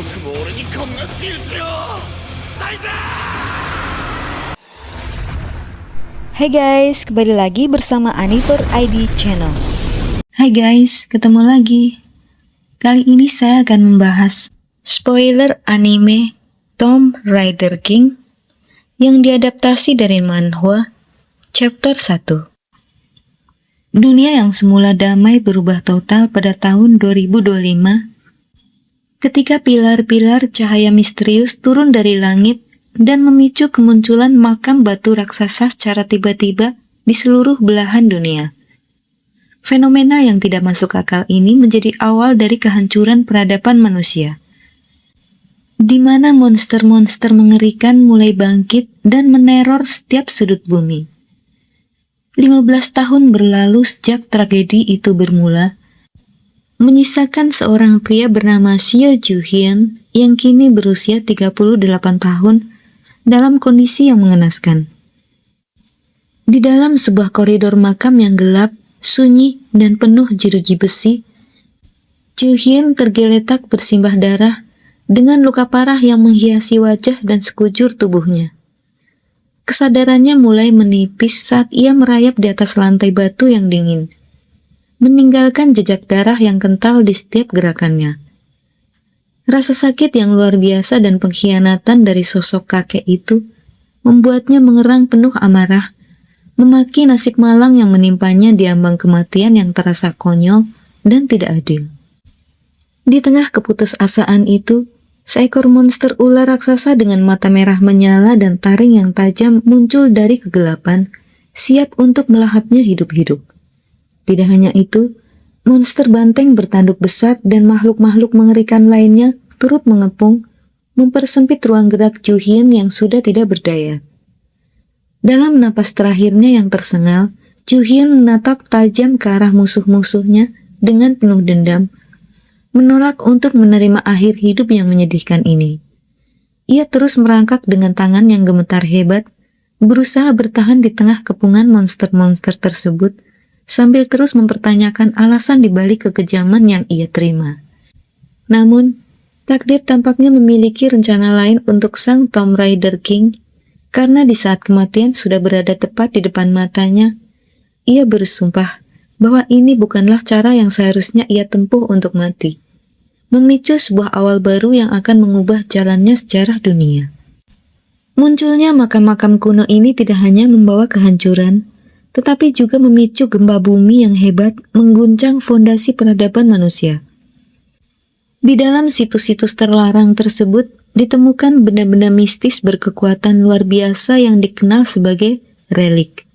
よくも俺にこんな仕打ちを。大勢。 Hai guys, kembali lagi bersama Aniver ID Channel. Hai guys, ketemu lagi. Kali ini saya akan membahas spoiler anime Tomb Raider King yang diadaptasi dari manhwa chapter 1. Dunia yang semula damai berubah total pada tahun 2025 ketika pilar-pilar cahaya misterius turun dari langit dan memicu kemunculan makam batu raksasa secara tiba-tiba di seluruh belahan dunia. Fenomena yang tidak masuk akal ini menjadi awal dari kehancuran peradaban manusia, di mana monster-monster mengerikan mulai bangkit dan meneror setiap sudut bumi. 15 tahun berlalu sejak tragedi itu bermula, menyisakan seorang pria bernama Seo Ju-hyun yang kini berusia 38 tahun dalam kondisi yang mengenaskan. Di dalam sebuah koridor makam yang gelap, sunyi, dan penuh jeruji besi, Ju-hyun tergeletak bersimbah darah dengan luka parah yang menghiasi wajah dan sekujur tubuhnya. Kesadarannya mulai menipis saat ia merayap di atas lantai batu yang dingin, meninggalkan jejak darah yang kental di setiap gerakannya. Rasa sakit yang luar biasa dan pengkhianatan dari sosok kakek itu membuatnya mengerang penuh amarah, memaki nasib malang yang menimpanya di ambang kematian yang terasa konyol dan tidak adil. Di tengah keputusasaan itu, seekor monster ular raksasa dengan mata merah menyala dan taring yang tajam muncul dari kegelapan, siap untuk melahapnya hidup-hidup. Tidak hanya itu, monster banteng bertanduk besar dan makhluk-makhluk mengerikan lainnya turut mengepung, mempersempit ruang gerak Ju-hyun yang sudah tidak berdaya. Dalam napas terakhirnya yang tersengal, Ju-hyun menatap tajam ke arah musuh-musuhnya dengan penuh dendam, menolak untuk menerima akhir hidup yang menyedihkan ini. Ia terus merangkak dengan tangan yang gemetar hebat, berusaha bertahan di tengah kepungan monster-monster tersebut, sambil terus mempertanyakan alasan dibalik kekejaman yang ia terima. Namun, takdir tampaknya memiliki rencana lain untuk sang Tomb Raider King, karena di saat kematian sudah berada tepat di depan matanya, ia bersumpah bahwa ini bukanlah cara yang seharusnya ia tempuh untuk mati, memicu sebuah awal baru yang akan mengubah jalannya sejarah dunia. Munculnya makam-makam kuno ini tidak hanya membawa kehancuran, tetapi juga memicu gempa bumi yang hebat mengguncang fondasi peradaban manusia. Di dalam situs-situs terlarang tersebut ditemukan benda-benda mistis berkekuatan luar biasa yang dikenal sebagai relik.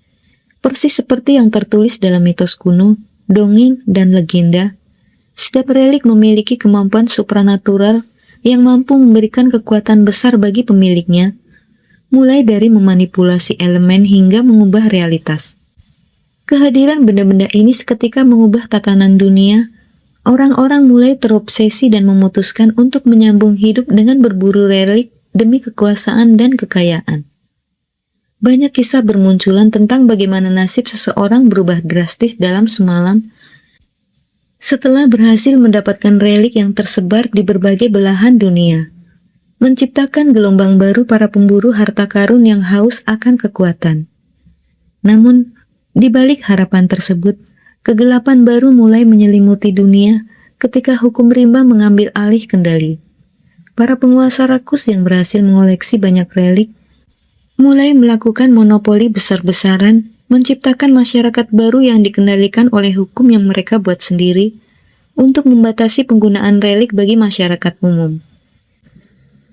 Persis seperti yang tertulis dalam mitos kuno, dongeng, dan legenda, setiap relik memiliki kemampuan supranatural yang mampu memberikan kekuatan besar bagi pemiliknya, mulai dari memanipulasi elemen hingga mengubah realitas. Kehadiran benda-benda ini seketika mengubah tatanan dunia. Orang-orang mulai terobsesi dan memutuskan untuk menyambung hidup dengan berburu relik demi kekuasaan dan kekayaan. Banyak kisah bermunculan tentang bagaimana nasib seseorang berubah drastis dalam semalam setelah berhasil mendapatkan relik yang tersebar di berbagai belahan dunia, menciptakan gelombang baru para pemburu harta karun yang haus akan kekuatan. Namun, di balik harapan tersebut, kegelapan baru mulai menyelimuti dunia ketika hukum rimba mengambil alih kendali. Para penguasa rakus yang berhasil mengoleksi banyak relik mulai melakukan monopoli besar-besaran, menciptakan masyarakat baru yang dikendalikan oleh hukum yang mereka buat sendiri untuk membatasi penggunaan relik bagi masyarakat umum.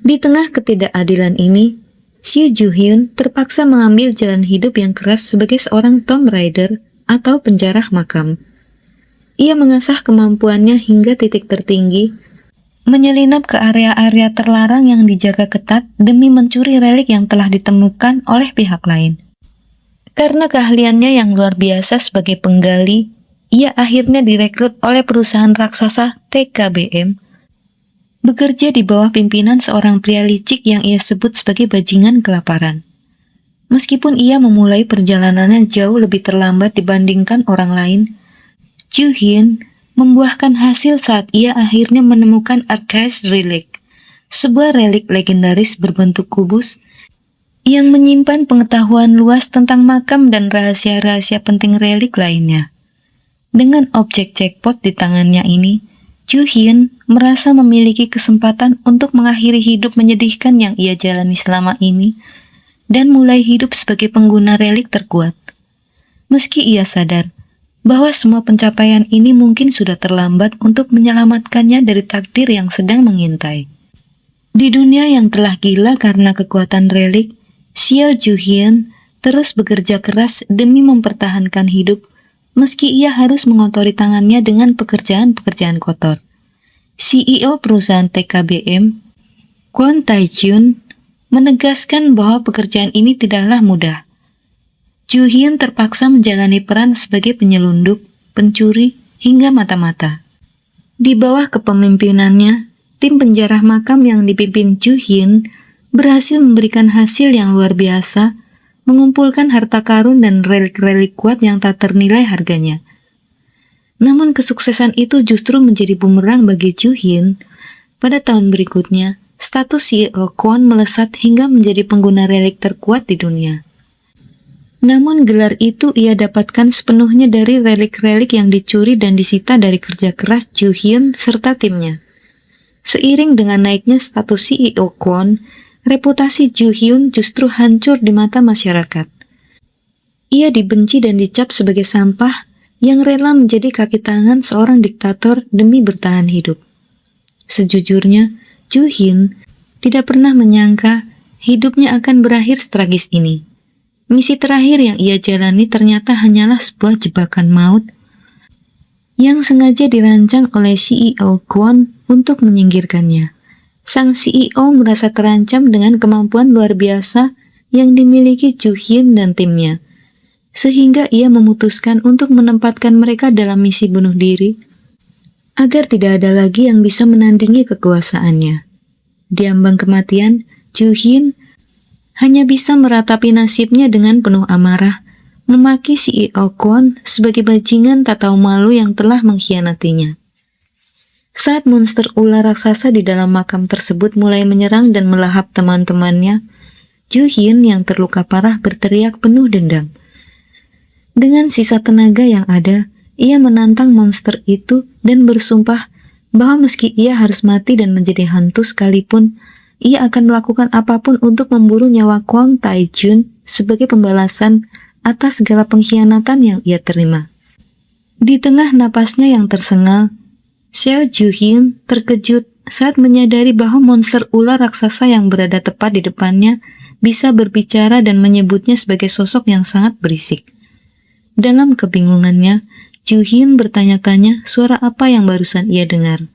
Di tengah ketidakadilan ini, Seo Ju-hyun terpaksa mengambil jalan hidup yang keras sebagai seorang Tomb Raider atau penjarah makam. Ia mengasah kemampuannya hingga titik tertinggi, menyelinap ke area-area terlarang yang dijaga ketat demi mencuri relik yang telah ditemukan oleh pihak lain. Karena keahliannya yang luar biasa sebagai penggali, ia akhirnya direkrut oleh perusahaan raksasa TKBM, bekerja di bawah pimpinan seorang pria licik yang ia sebut sebagai bajingan kelaparan. Meskipun ia memulai perjalanannya jauh lebih terlambat dibandingkan orang lain, Ju-hyun membuahkan hasil saat ia akhirnya menemukan Archives Relic, sebuah relik legendaris berbentuk kubus yang menyimpan pengetahuan luas tentang makam dan rahasia-rahasia penting relik lainnya. Dengan objek jackpot di tangannya ini, Ju Hyun merasa memiliki kesempatan untuk mengakhiri hidup menyedihkan yang ia jalani selama ini dan mulai hidup sebagai pengguna relik terkuat. Meski ia sadar bahwa semua pencapaian ini mungkin sudah terlambat untuk menyelamatkannya dari takdir yang sedang mengintai. Di dunia yang telah gila karena kekuatan relik, Seo Ju Hyun terus bekerja keras demi mempertahankan hidup meski ia harus mengotori tangannya dengan pekerjaan-pekerjaan kotor. CEO perusahaan TKBM, Kwon Tae-jun, menegaskan bahwa pekerjaan ini tidaklah mudah. Ju Hyun terpaksa menjalani peran sebagai penyelundup, pencuri, hingga mata-mata. Di bawah kepemimpinannya, tim penjarah makam yang dipimpin Ju Hyun berhasil memberikan hasil yang luar biasa, mengumpulkan harta karun dan relik-relik kuat yang tak ternilai harganya. Namun kesuksesan itu justru menjadi bumerang bagi Ju Hyun. Pada tahun berikutnya, status CEO Kwon melesat hingga menjadi pengguna relik terkuat di dunia. Namun gelar itu ia dapatkan sepenuhnya dari relik-relik yang dicuri dan disita dari kerja keras Ju Hyun serta timnya. Seiring dengan naiknya status CEO Kwon, reputasi Ju Hyun justru hancur di mata masyarakat. Ia dibenci dan dicap sebagai sampah yang rela menjadi kaki tangan seorang diktator demi bertahan hidup. Sejujurnya, Ju Hyun tidak pernah menyangka hidupnya akan berakhir tragis ini. Misi terakhir yang ia jalani ternyata hanyalah sebuah jebakan maut yang sengaja dirancang oleh CEO Kwon untuk menyingkirkannya. Sang CEO merasa terancam dengan kemampuan luar biasa yang dimiliki Ju Hyun dan timnya, sehingga ia memutuskan untuk menempatkan mereka dalam misi bunuh diri agar tidak ada lagi yang bisa menandingi kekuasaannya. Di ambang kematian, Ju Hyun hanya bisa meratapi nasibnya dengan penuh amarah, memaki CEO Kwon sebagai bajingan tak tahu malu yang telah mengkhianatinya. Saat monster ular raksasa di dalam makam tersebut mulai menyerang dan melahap teman-temannya, Ju Hyun yang terluka parah berteriak penuh dendam. Dengan sisa tenaga yang ada, ia menantang monster itu dan bersumpah bahwa meski ia harus mati dan menjadi hantu sekalipun, ia akan melakukan apapun untuk memburu nyawa Kwon Tae-jun sebagai pembalasan atas segala pengkhianatan yang ia terima. Di tengah napasnya yang tersengal, Seo Ju Hyun terkejut saat menyadari bahwa monster ular raksasa yang berada tepat di depannya bisa berbicara dan menyebutnya sebagai sosok yang sangat berisik. Dalam kebingungannya, Ju Hyun bertanya-tanya suara apa yang barusan ia dengar.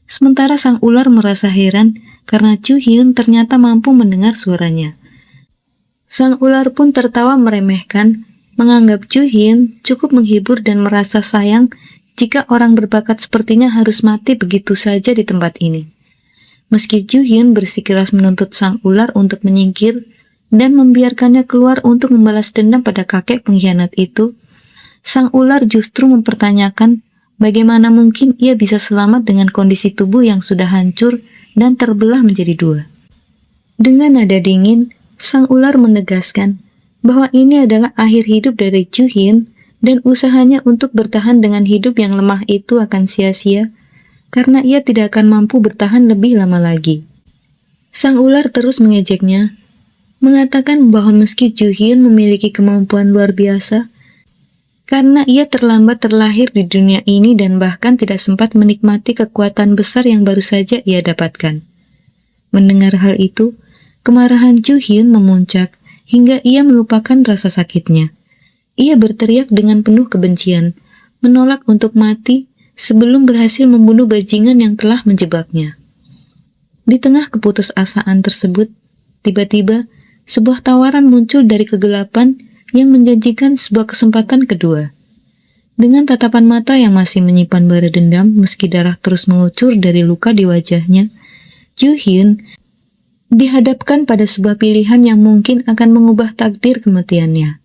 Sementara sang ular merasa heran karena Ju Hyun ternyata mampu mendengar suaranya. Sang ular pun tertawa meremehkan, menganggap Ju Hyun cukup menghibur dan merasa sayang jika orang berbakat sepertinya harus mati begitu saja di tempat ini. Meski Ju Hyun bersikeras menuntut sang ular untuk menyingkir dan membiarkannya keluar untuk membalas dendam pada kakek pengkhianat itu, sang ular justru mempertanyakan bagaimana mungkin ia bisa selamat dengan kondisi tubuh yang sudah hancur dan terbelah menjadi dua. Dengan nada dingin, sang ular menegaskan bahwa ini adalah akhir hidup dari Ju Hyun dan usahanya untuk bertahan dengan hidup yang lemah itu akan sia-sia karena ia tidak akan mampu bertahan lebih lama lagi. Sang ular terus mengejeknya, mengatakan bahwa meski Ju Hyun memiliki kemampuan luar biasa, karena ia terlambat terlahir di dunia ini dan bahkan tidak sempat menikmati kekuatan besar yang baru saja ia dapatkan. Mendengar hal itu, kemarahan Ju Hyun memuncak hingga ia melupakan rasa sakitnya. Ia berteriak dengan penuh kebencian, menolak untuk mati sebelum berhasil membunuh bajingan yang telah menjebaknya. Di tengah keputusasaan tersebut, tiba-tiba sebuah tawaran muncul dari kegelapan yang menjanjikan sebuah kesempatan kedua. Dengan tatapan mata yang masih menyimpan bara dendam meski darah terus mengucur dari luka di wajahnya, Ju Hyun dihadapkan pada sebuah pilihan yang mungkin akan mengubah takdir kematiannya.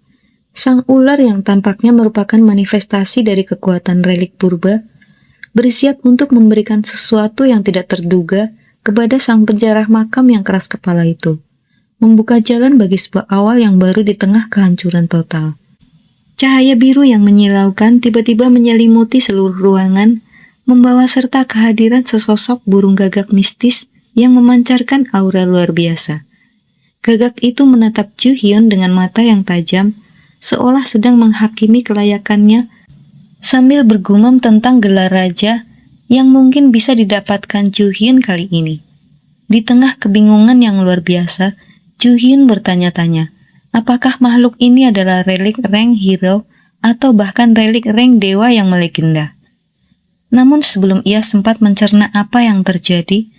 Sang ular yang tampaknya merupakan manifestasi dari kekuatan relik purba, bersiap untuk memberikan sesuatu yang tidak terduga kepada sang penjara makam yang keras kepala itu, membuka jalan bagi sebuah awal yang baru di tengah kehancuran total. Cahaya biru yang menyilaukan tiba-tiba menyelimuti seluruh ruangan, membawa serta kehadiran sesosok burung gagak mistis yang memancarkan aura luar biasa. Gagak itu menatap Ju Hyun dengan mata yang tajam, seolah sedang menghakimi kelayakannya, sambil bergumam tentang gelar raja yang mungkin bisa didapatkan Ju Hyun kali ini. Di tengah kebingungan yang luar biasa, Ju Hyun bertanya-tanya, apakah makhluk ini adalah relik rank hero atau bahkan relik rank dewa yang melegenda. Namun sebelum ia sempat mencerna apa yang terjadi,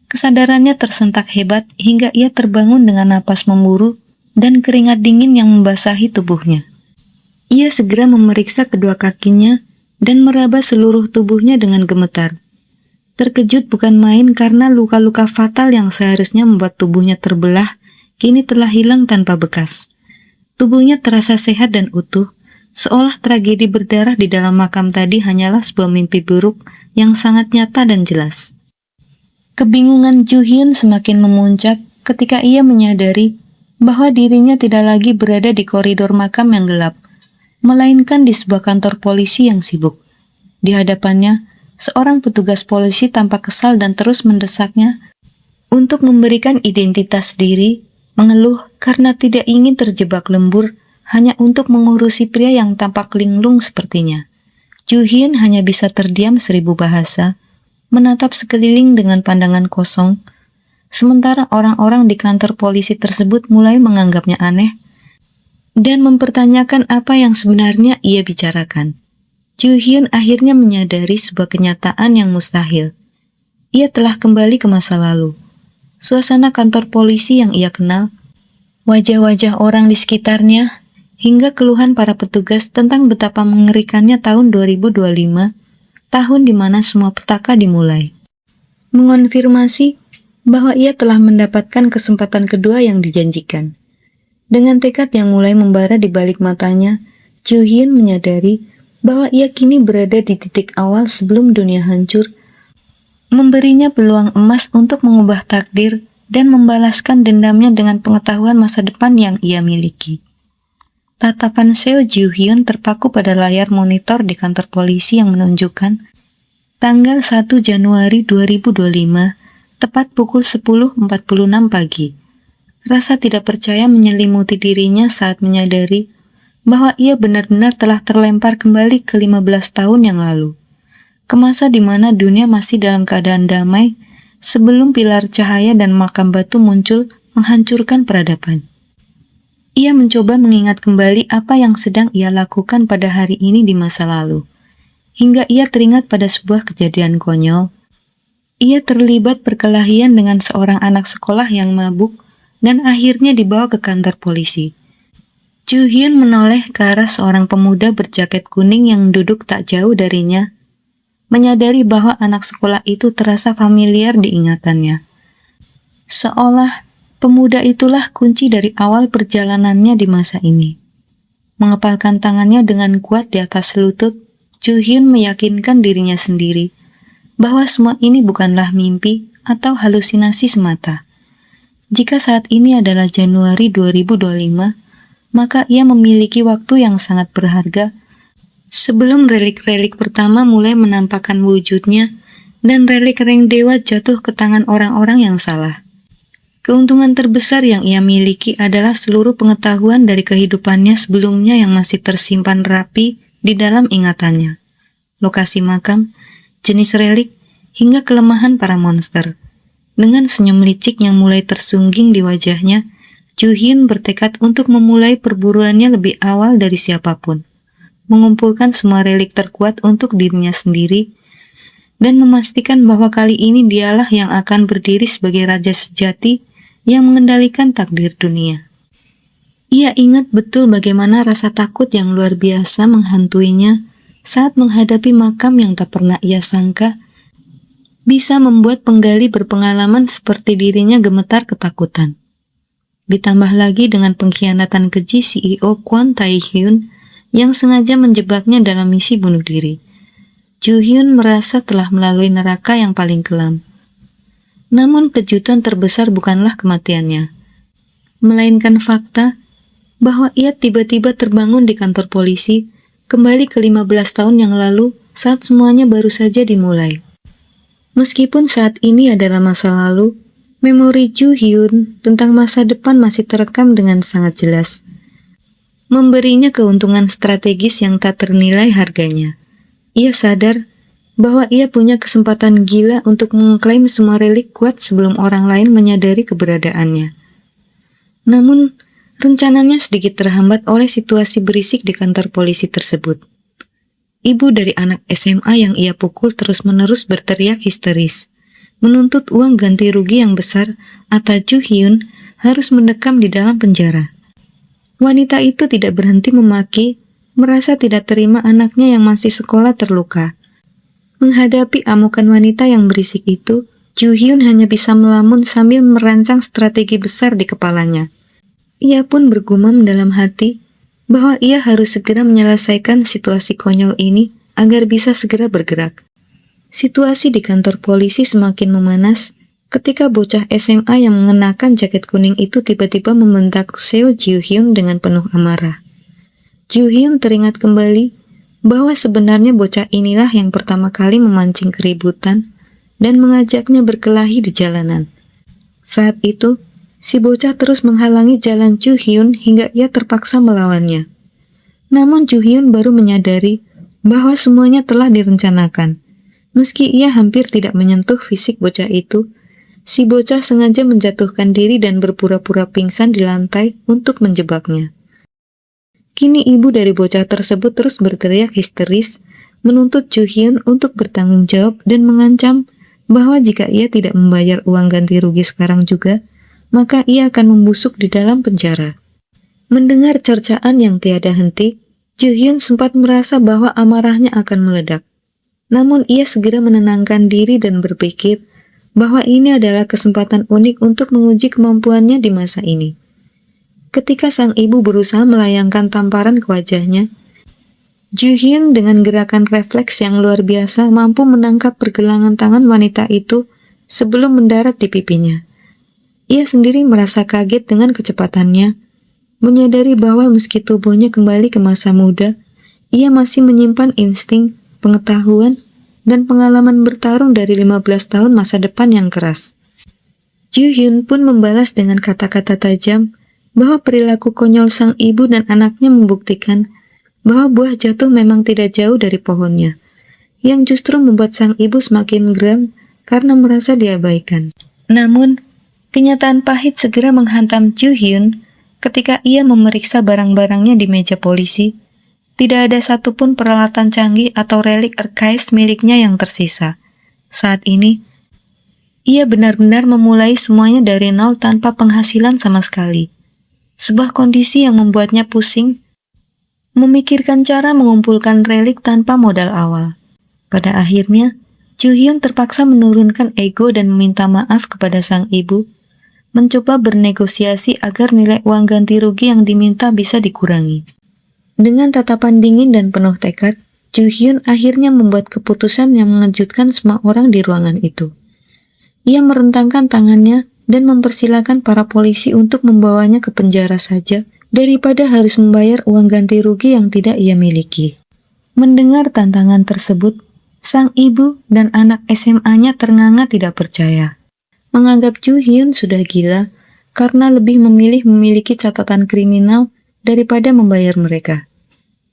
kesadarannya tersentak hebat hingga ia terbangun dengan napas memburu dan keringat dingin yang membasahi tubuhnya. Ia segera memeriksa kedua kakinya dan meraba seluruh tubuhnya dengan gemetar. Terkejut bukan main karena luka-luka fatal yang seharusnya membuat tubuhnya terbelah, kini telah hilang tanpa bekas. Tubuhnya terasa sehat dan utuh, seolah tragedi berdarah di dalam makam tadi hanyalah sebuah mimpi buruk yang sangat nyata dan jelas. Kebingungan Ju Hyun semakin memuncak ketika ia menyadari bahwa dirinya tidak lagi berada di koridor makam yang gelap, melainkan di sebuah kantor polisi yang sibuk. Di hadapannya, seorang petugas polisi tampak kesal dan terus mendesaknya untuk memberikan identitas diri, mengeluh karena tidak ingin terjebak lembur hanya untuk mengurusi pria yang tampak linglung sepertinya. Ju Hyun hanya bisa terdiam 1000 bahasa, menatap sekeliling dengan pandangan kosong, sementara orang-orang di kantor polisi tersebut mulai menganggapnya aneh dan mempertanyakan apa yang sebenarnya ia bicarakan. Ju Hyun akhirnya menyadari sebuah kenyataan yang mustahil. Ia telah kembali ke masa lalu. Suasana kantor polisi yang ia kenal, wajah-wajah orang di sekitarnya, hingga keluhan para petugas tentang betapa mengerikannya tahun 2025, tahun di mana semua petaka dimulai. Mengonfirmasi bahwa ia telah mendapatkan kesempatan kedua yang dijanjikan. Dengan tekad yang mulai membara di balik matanya, Ju Hyun menyadari bahwa ia kini berada di titik awal sebelum dunia hancur, memberinya peluang emas untuk mengubah takdir dan membalaskan dendamnya dengan pengetahuan masa depan yang ia miliki. Tatapan Seo Ju Hyun terpaku pada layar monitor di kantor polisi yang menunjukkan tanggal 1 Januari 2025, tepat pukul 10.46 pagi. Rasa tidak percaya menyelimuti dirinya saat menyadari bahwa ia benar-benar telah terlempar kembali ke 15 tahun yang lalu, ke masa di mana dunia masih dalam keadaan damai sebelum pilar cahaya dan makam batu muncul menghancurkan peradaban. Ia mencoba mengingat kembali apa yang sedang ia lakukan pada hari ini di masa lalu, hingga ia teringat pada sebuah kejadian konyol. Ia terlibat perkelahian dengan seorang anak sekolah yang mabuk dan akhirnya dibawa ke kantor polisi. Ju Hyun menoleh ke arah seorang pemuda berjaket kuning yang duduk tak jauh darinya, menyadari bahwa anak sekolah itu terasa familiar di ingatannya. Seolah pemuda itulah kunci dari awal perjalanannya di masa ini. Mengepalkan tangannya dengan kuat di atas lutut, Ju Hyun meyakinkan dirinya sendiri bahwa semua ini bukanlah mimpi atau halusinasi semata. Jika saat ini adalah Januari 2025, maka ia memiliki waktu yang sangat berharga sebelum relik-relik pertama mulai menampakkan wujudnya dan relik rank dewa jatuh ke tangan orang-orang yang salah. Keuntungan terbesar yang ia miliki adalah seluruh pengetahuan dari kehidupannya sebelumnya yang masih tersimpan rapi di dalam ingatannya. Lokasi makam, jenis relik, hingga kelemahan para monster. Dengan senyum licik yang mulai tersungging di wajahnya, Ju Hyun bertekad untuk memulai perburuannya lebih awal dari siapapun, mengumpulkan semua relik terkuat untuk dirinya sendiri, dan memastikan bahwa kali ini dialah yang akan berdiri sebagai raja sejati yang mengendalikan takdir dunia. Ia ingat betul bagaimana rasa takut yang luar biasa menghantuinya saat menghadapi makam yang tak pernah ia sangka bisa membuat penggali berpengalaman seperti dirinya gemetar ketakutan. Ditambah lagi dengan pengkhianatan keji CEO Kwon Tae-hyun yang sengaja menjebaknya dalam misi bunuh diri. Ju Hyun merasa telah melalui neraka yang paling kelam. Namun kejutan terbesar bukanlah kematiannya, melainkan fakta bahwa ia tiba-tiba terbangun di kantor polisi kembali ke 15 tahun yang lalu saat semuanya baru saja dimulai. Meskipun saat ini adalah masa lalu, memori Ju Hyun tentang masa depan masih terekam dengan sangat jelas, memberinya keuntungan strategis yang tak ternilai harganya. Ia sadar bahwa ia punya kesempatan gila untuk mengklaim semua relik kuat sebelum orang lain menyadari keberadaannya. Namun, rencananya sedikit terhambat oleh situasi berisik di kantor polisi tersebut. Ibu dari anak SMA yang ia pukul terus-menerus berteriak histeris, menuntut uang ganti rugi yang besar atau Ju Hyun harus mendekam di dalam penjara. Wanita itu tidak berhenti memaki, merasa tidak terima anaknya yang masih sekolah terluka. Menghadapi amukan wanita yang berisik itu, Ju Hyun hanya bisa melamun sambil merancang strategi besar di kepalanya. Ia pun bergumam dalam hati bahwa ia harus segera menyelesaikan situasi konyol ini agar bisa segera bergerak. Situasi di kantor polisi semakin memanas ketika bocah SMA yang mengenakan jaket kuning itu tiba-tiba membentak Seo Ju Hyun dengan penuh amarah. Ju Hyun teringat kembali bahwa sebenarnya bocah inilah yang pertama kali memancing keributan dan mengajaknya berkelahi di jalanan. Saat itu, si bocah terus menghalangi jalan Ju Hyun hingga ia terpaksa melawannya. Namun Ju Hyun baru menyadari bahwa semuanya telah direncanakan. Meski ia hampir tidak menyentuh fisik bocah itu, si bocah sengaja menjatuhkan diri dan berpura-pura pingsan di lantai untuk menjebaknya. Kini ibu dari bocah tersebut terus berteriak histeris, menuntut Ju Hyun untuk bertanggung jawab dan mengancam bahwa jika ia tidak membayar uang ganti rugi sekarang juga, maka ia akan membusuk di dalam penjara. Mendengar cercaan yang tiada henti, Ju Hyun sempat merasa bahwa amarahnya akan meledak. Namun ia segera menenangkan diri dan berpikir bahwa ini adalah kesempatan unik untuk menguji kemampuannya di masa ini. Ketika sang ibu berusaha melayangkan tamparan ke wajahnya, Ju Hyun dengan gerakan refleks yang luar biasa mampu menangkap pergelangan tangan wanita itu sebelum mendarat di pipinya. Ia sendiri merasa kaget dengan kecepatannya, menyadari bahwa meski tubuhnya kembali ke masa muda, ia masih menyimpan insting, pengetahuan, dan pengalaman bertarung dari 15 tahun masa depan yang keras. Ju Hyun pun membalas dengan kata-kata tajam bahwa perilaku konyol sang ibu dan anaknya membuktikan bahwa buah jatuh memang tidak jauh dari pohonnya, yang justru membuat sang ibu semakin geram karena merasa diabaikan. Namun, kenyataan pahit segera menghantam Ju Hyun ketika ia memeriksa barang-barangnya di meja polisi. Tidak ada satupun peralatan canggih atau relik arkais miliknya yang tersisa. Saat ini, ia benar-benar memulai semuanya dari nol tanpa penghasilan sama sekali. Sebuah kondisi yang membuatnya pusing, memikirkan cara mengumpulkan relik tanpa modal awal. Pada akhirnya, Ju Hyun terpaksa menurunkan ego dan meminta maaf kepada sang ibu, mencoba bernegosiasi agar nilai uang ganti rugi yang diminta bisa dikurangi. Dengan tatapan dingin dan penuh tekad, Ju Hyun akhirnya membuat keputusan yang mengejutkan semua orang di ruangan itu. Ia merentangkan tangannya dan mempersilahkan para polisi untuk membawanya ke penjara saja daripada harus membayar uang ganti rugi yang tidak ia miliki. Mendengar tantangan tersebut, sang ibu dan anak SMA-nya ternganga tidak percaya. Menganggap Ju Hyun sudah gila karena lebih memilih memiliki catatan kriminal daripada membayar mereka.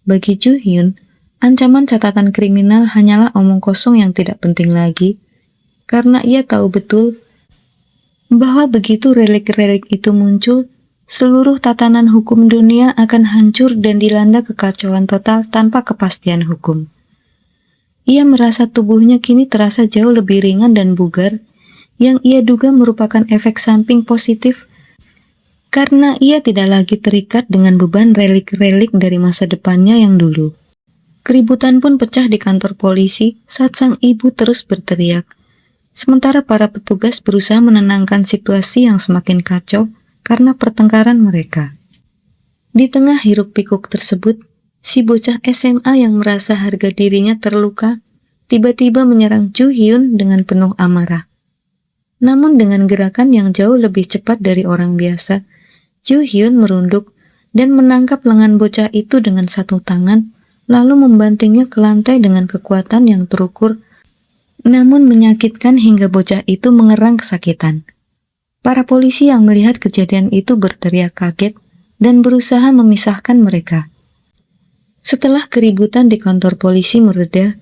Bagi Ju Hyun, ancaman catatan kriminal hanyalah omong kosong yang tidak penting lagi, karena ia tahu betul bahwa begitu relik-relik itu muncul, seluruh tatanan hukum dunia akan hancur dan dilanda kekacauan total tanpa kepastian hukum. Ia merasa tubuhnya kini terasa jauh lebih ringan dan bugar, yang ia duga merupakan efek samping positif karena ia tidak lagi terikat dengan beban relik-relik dari masa depannya yang dulu. Keributan pun pecah di kantor polisi saat sang ibu terus berteriak, sementara para petugas berusaha menenangkan situasi yang semakin kacau karena pertengkaran mereka. Di tengah hiruk-pikuk tersebut, si bocah SMA yang merasa harga dirinya terluka tiba-tiba menyerang Ju Hyun dengan penuh amarah. Namun dengan gerakan yang jauh lebih cepat dari orang biasa, Joo Hyun merunduk dan menangkap lengan bocah itu dengan satu tangan, lalu membantingnya ke lantai dengan kekuatan yang terukur, namun menyakitkan hingga bocah itu mengerang kesakitan. Para polisi yang melihat kejadian itu berteriak kaget dan berusaha memisahkan mereka. Setelah keributan di kantor polisi mereda,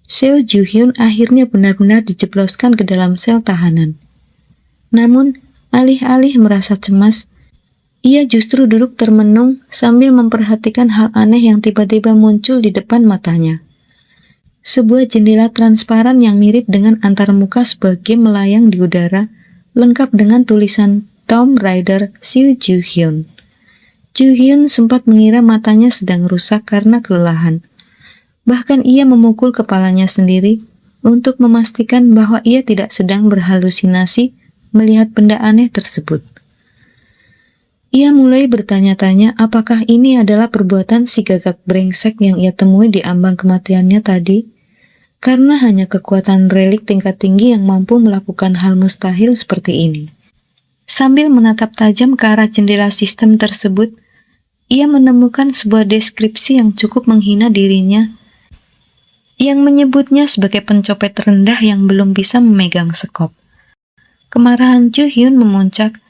Seo Joo Hyun akhirnya benar-benar dijebloskan ke dalam sel tahanan. Namun, alih-alih merasa cemas, ia justru duduk termenung sambil memperhatikan hal aneh yang tiba-tiba muncul di depan matanya. Sebuah jendela transparan yang mirip dengan antarmuka sebagai melayang di udara, lengkap dengan tulisan Tomb Raider Seo Joo Hyun. Joo Hyun sempat mengira matanya sedang rusak karena kelelahan. Bahkan ia memukul kepalanya sendiri untuk memastikan bahwa ia tidak sedang berhalusinasi melihat benda aneh tersebut. Ia mulai bertanya-tanya apakah ini adalah perbuatan si gagak brengsek yang ia temui di ambang kematiannya tadi, karena hanya kekuatan relik tingkat tinggi yang mampu melakukan hal mustahil seperti ini. Sambil menatap tajam ke arah jendela sistem tersebut, ia menemukan sebuah deskripsi yang cukup menghina dirinya, yang menyebutnya sebagai pencopet rendah yang belum bisa memegang sekop. Kemarahan Joo Hyun memuncak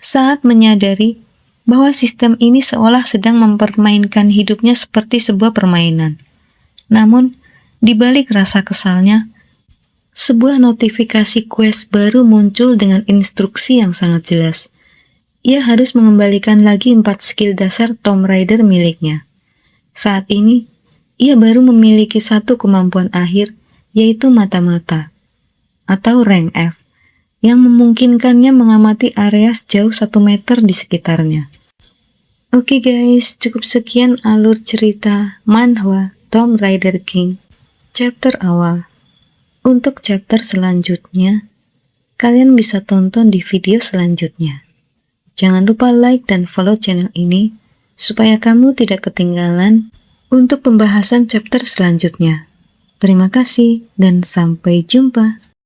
saat menyadari bahwa sistem ini seolah sedang mempermainkan hidupnya seperti sebuah permainan. Namun, di balik rasa kesalnya, sebuah notifikasi quest baru muncul dengan instruksi yang sangat jelas. Ia harus mengembalikan lagi 4 skill dasar Tomb Raider miliknya. Saat ini, ia baru memiliki satu kemampuan akhir, yaitu mata-mata, atau rank F, yang memungkinkannya mengamati area sejauh 1 meter di sekitarnya. Oke guys, cukup sekian alur cerita manhwa Tomb Raider King chapter awal. Untuk chapter selanjutnya, kalian bisa tonton di video selanjutnya. Jangan lupa like dan follow channel ini supaya kamu tidak ketinggalan untuk pembahasan chapter selanjutnya. Terima kasih dan sampai jumpa.